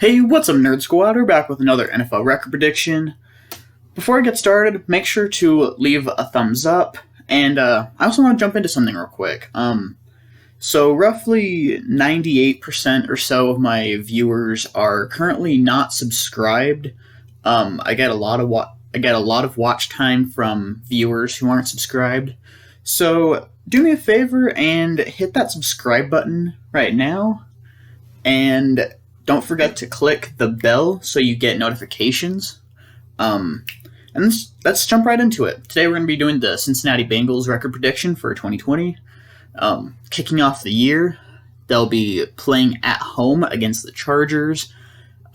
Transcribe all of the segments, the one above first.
Hey, what's up, Nerd Squad? We're back with another NFL record prediction. Before I get started, make sure to leave a thumbs up, and I also want to jump into something real quick. So roughly 98% or so of my viewers are currently not subscribed. I get a lot of watch time from viewers who aren't subscribed. So do me a favor and hit that subscribe button right now, and don't forget to click the bell so you get notifications. Let's jump right into it. Today we're going to be doing the Cincinnati Bengals record prediction for 2020. Kicking off the year, they'll be playing at home against the Chargers.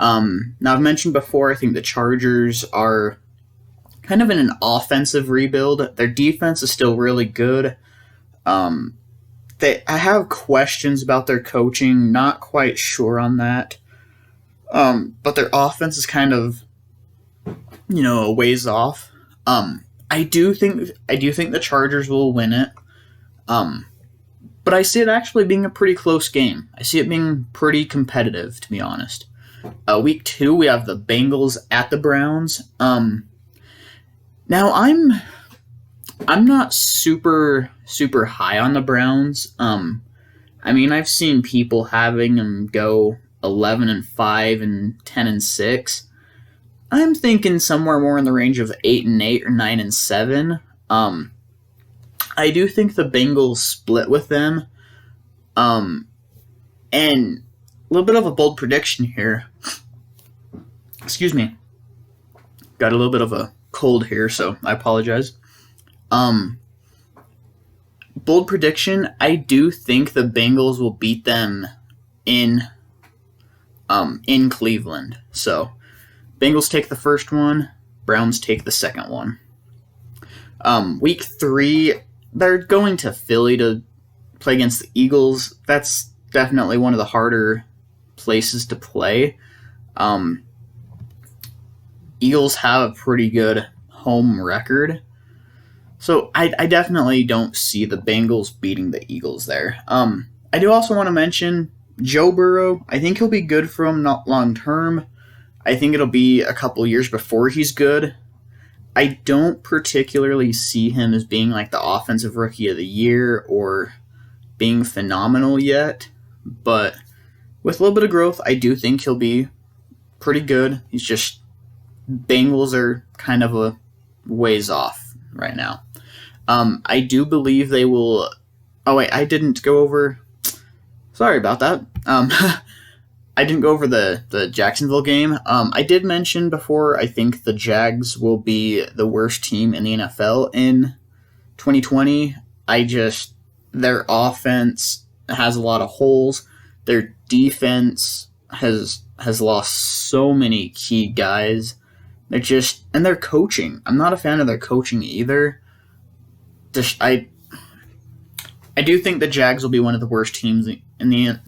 Now, I've mentioned before, I think the Chargers are kind of in an offensive rebuild. Their defense is still really good. I have questions about their coaching, not quite sure on that. But their offense is kind of, a ways off. I do think the Chargers will win it. But I see it actually being a pretty close game. I see it being pretty competitive, to be honest. Week 2, we have the Bengals at the Browns. Now I'm not super high on the Browns. I've seen people having them go 11-5 and 10-6. I'm thinking somewhere more in the range of 8-8 or 9-7. I do think the Bengals split with them. And a little bit of a bold prediction here. Excuse me. Got a little bit of a cold here, so I apologize. Bold prediction, I do think the Bengals will beat them in Cleveland. So, Bengals take the first one, Browns take the second one. Week 3, they're going to Philly to play against the Eagles. That's definitely one of the harder places to play. Eagles have a pretty good home record. So I definitely don't see the Bengals beating the Eagles there. I do also want to mention Joe Burrow. I think he'll be good for him not long term. I think it'll be a couple years before he's good. I don't particularly see him as being like the offensive rookie of the year or being phenomenal yet. But with a little bit of growth, I do think he'll be pretty good. He's just, Bengals are kind of a ways off right now. I do believe they will. Oh wait, I didn't go over. Sorry about that. I didn't go over the Jacksonville game. I did mention before, I think the Jags will be the worst team in the NFL in 2020. Their offense has a lot of holes. Their defense has lost so many key guys. And their coaching. I'm not a fan of their coaching either. I do think the Jags will be one of the worst teams in the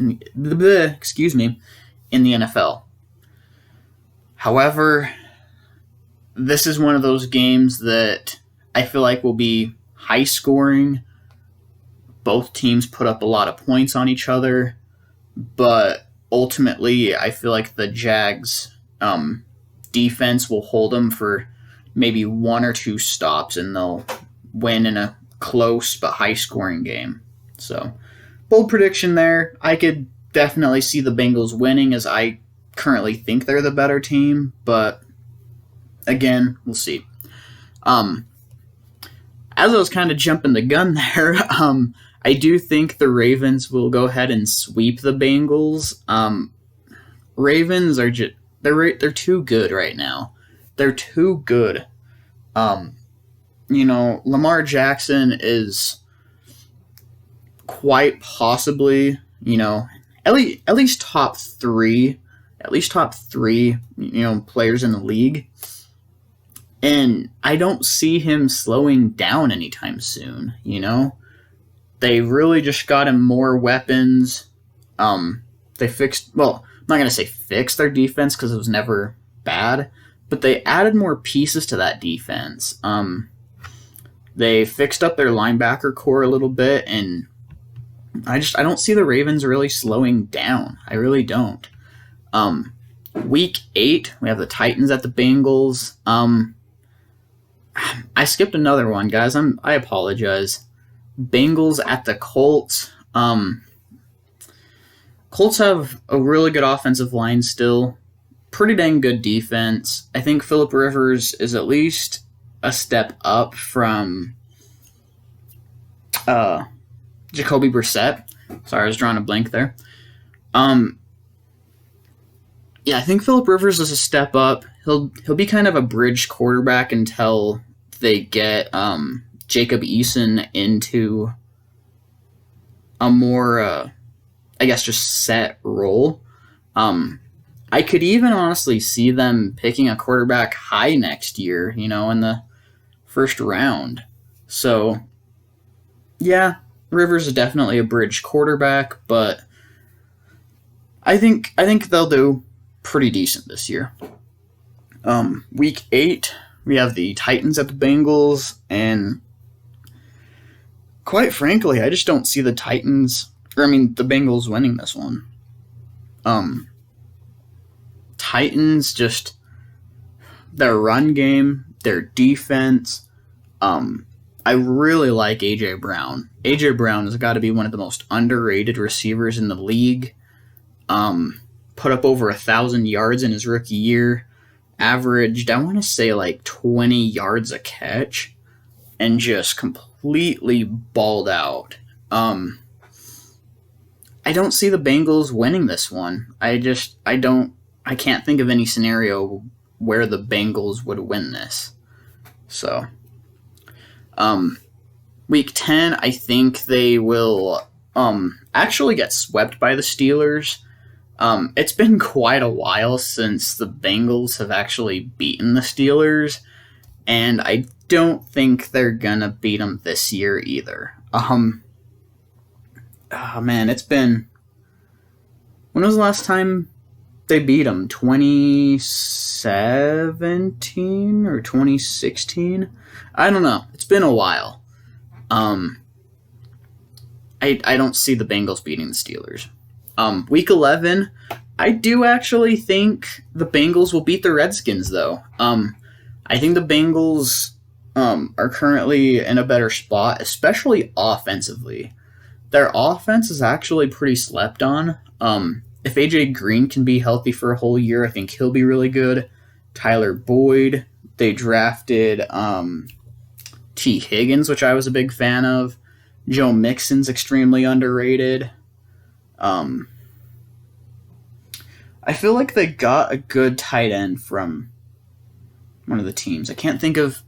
NFL. However, this is one of those games that I feel like will be high scoring. Both teams put up a lot of points on each other, but ultimately I feel like the Jags defense will hold them for maybe 1 or 2 stops, and they'll win in a close but high-scoring game. So, bold prediction there. I could definitely see the Bengals winning, as I currently think they're the better team, but again, we'll see. As I was kind of jumping the gun there, I do think the Ravens will go ahead and sweep the Bengals. Ravens are they're too good right now. They're too good. Lamar Jackson is quite possibly, at least top three players in the league. And I don't see him slowing down anytime soon, They really just got him more weapons. They fixed, well, I'm not going to say fix their defense because it was never bad, but they added more pieces to that defense. They fixed up their linebacker core a little bit, and I don't see the Ravens really slowing down. I really don't. Week 8, we have the Titans at the Bengals. I skipped another one, guys. I apologize. Bengals at the Colts. Colts have a really good offensive line still. Pretty dang good defense. I think Phillip Rivers is at least a step up from Jacoby Brissett. Sorry, I was drawing a blank there. Yeah, I think Phillip Rivers is a step up. He'll be kind of a bridge quarterback until they get Jacob Eason into a more, I guess, just set role. I could even honestly see them picking a quarterback high next year, in the first round. So, yeah, Rivers is definitely a bridge quarterback, but I think they'll do pretty decent this year. Week 8, we have the Titans at the Bengals, and quite frankly, I just don't see the Bengals winning this one. Titans, just their run game, their defense. I really like A.J. Brown. A.J. Brown has got to be one of the most underrated receivers in the league. Put up over 1,000 yards in his rookie year. Averaged, I want to say, like 20 yards a catch. And just completely balled out. I don't see the Bengals winning this one. I can't think of any scenario where the Bengals would win this. So, week 10, I think they will actually get swept by the Steelers. It's been quite a while since the Bengals have actually beaten the Steelers, and I don't think they're gonna beat them this year either. Oh man, it's been... When was the last time they beat them? 2017 or 2016? I don't know. It's been a while. I don't see the Bengals beating the Steelers. Week 11, I do actually think the Bengals will beat the Redskins, though. I think the Bengals are currently in a better spot, especially offensively. Their offense is actually pretty slept on. If A.J. Green can be healthy for a whole year, I think he'll be really good. Tyler Boyd, they drafted T. Higgins, which I was a big fan of. Joe Mixon's extremely underrated. I feel like they got a good tight end from one of the teams. I can't think of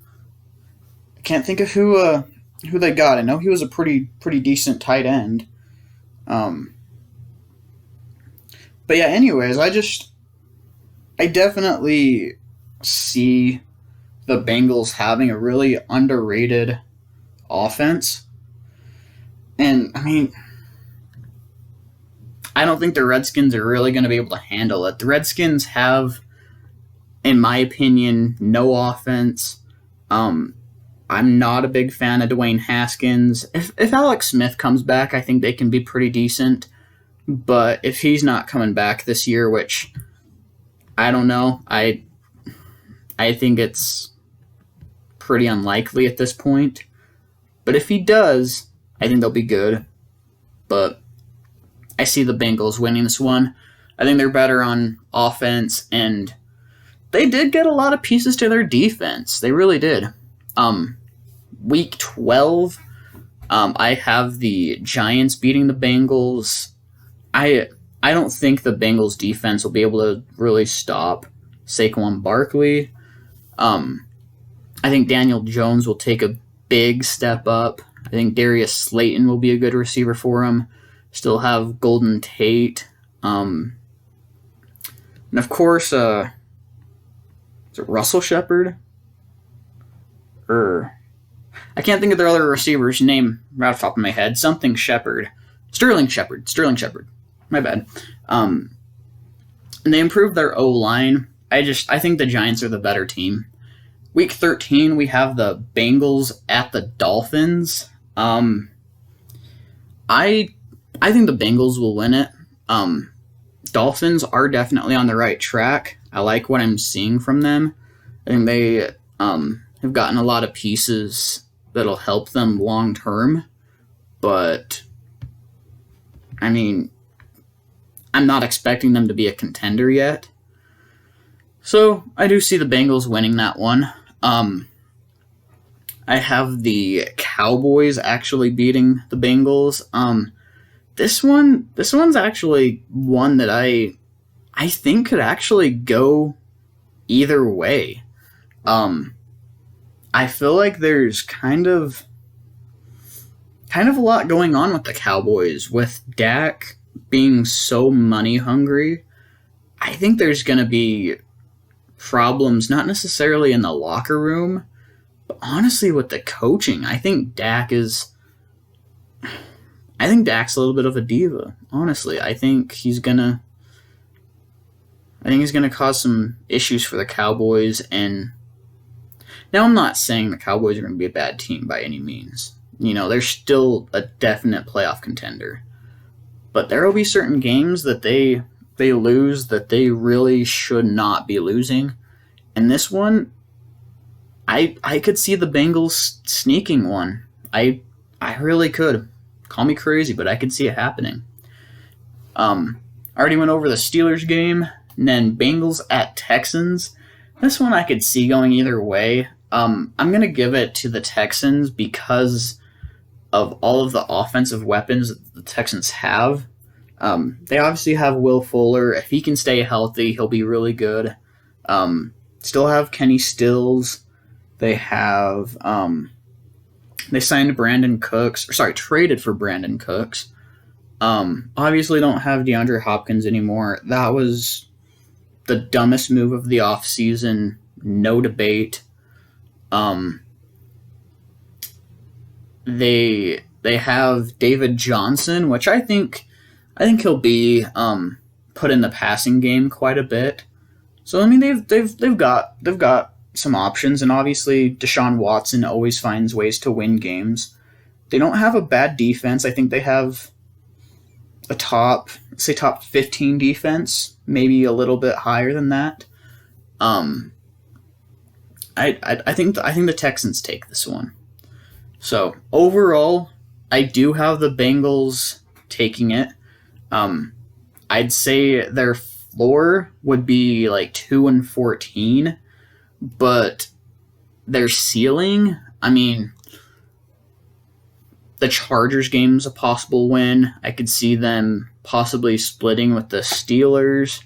who they got. I know he was a pretty decent tight end. But yeah, anyways, I definitely see the Bengals having a really underrated offense. And, I don't think the Redskins are really going to be able to handle it. The Redskins have, in my opinion, no offense. I'm not a big fan of Dwayne Haskins. If Alex Smith comes back, I think they can be pretty decent. But if he's not coming back this year, which I don't know, I think it's pretty unlikely at this point. But if he does, I think they'll be good. But I see the Bengals winning this one. I think they're better on offense, and they did get a lot of pieces to their defense. They really did. Week 12, I have the Giants beating the Bengals. I don't think the Bengals defense will be able to really stop Saquon Barkley. I think Daniel Jones will take a big step up. I think Darius Slayton will be a good receiver for him. Still have Golden Tate. And of course, is it Russell Shepard? I can't think of their other receiver's name right off the top of my head. Something Shepard. Sterling Shepard. My bad. And they improved their O-line. I think the Giants are the better team. Week 13, we have the Bengals at the Dolphins. I think the Bengals will win it. Dolphins are definitely on the right track. I like what I'm seeing from them. I think they have gotten a lot of pieces that'll help them long term. But, I mean, I'm not expecting them to be a contender yet. So I do see the Bengals winning that one. I have the Cowboys actually beating the Bengals. This one's actually one that I think could actually go either way. I feel like there's kind of a lot going on with the Cowboys, with Dak being so money hungry. I think there's going to be problems, not necessarily in the locker room, but honestly with the coaching. I think Dak's a little bit of a diva, honestly. I think he's gonna cause some issues for the Cowboys. And now I'm not saying the Cowboys are going to be a bad team by any means. You know, they're still a definite playoff contender. But there will be certain games that they lose that they really should not be losing. And this one, I could see the Bengals sneaking one. I really could. Call me crazy, but I could see it happening. I already went over the Steelers game, and then Bengals at Texans. This one I could see going either way. I'm going to give it to the Texans because of all of the offensive weapons that the Texans have. They obviously have Will Fuller. If he can stay healthy, he'll be really good. Still have Kenny Stills. They have they signed traded for Brandon Cooks. Obviously don't have DeAndre Hopkins anymore. That was the dumbest move of the offseason, no debate. They have David Johnson, which I think he'll be put in the passing game quite a bit. So I mean they've got some options, and obviously Deshaun Watson always finds ways to win games. They don't have a bad defense. I think they have a top 15 defense, maybe a little bit higher than that. I think the Texans take this one. So overall, I do have the Bengals taking it. I'd say their floor would be like 2-14, but their ceiling, I mean, the Chargers game's a possible win. I could see them possibly splitting with the Steelers.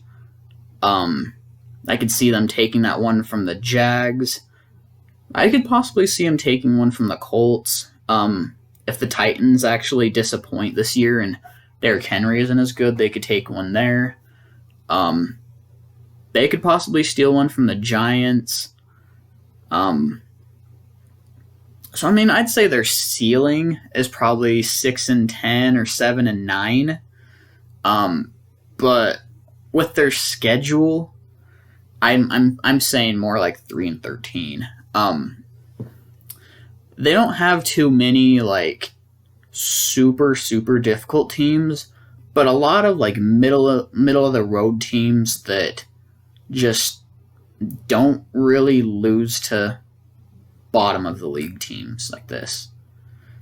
I could see them taking that one from the Jags. I could possibly see them taking one from the Colts. If the Titans actually disappoint this year and Derrick Henry isn't as good, they could take one there. They could possibly steal one from the Giants. So I mean, I'd say their ceiling is probably 6-10 or 7-9. But with their schedule, I'm saying more like 3-13. They don't have too many like super difficult teams, but a lot of like middle of the road teams that just don't really lose to bottom of the league teams like this.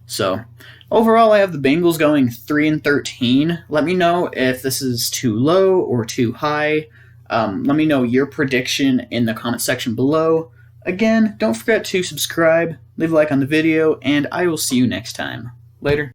So overall, I have the Bengals going 3-13. Let me know if this is too low or too high. Let me know your prediction in the comment section below. Again, don't forget to subscribe, leave a like on the video, and I will see you next time. Later.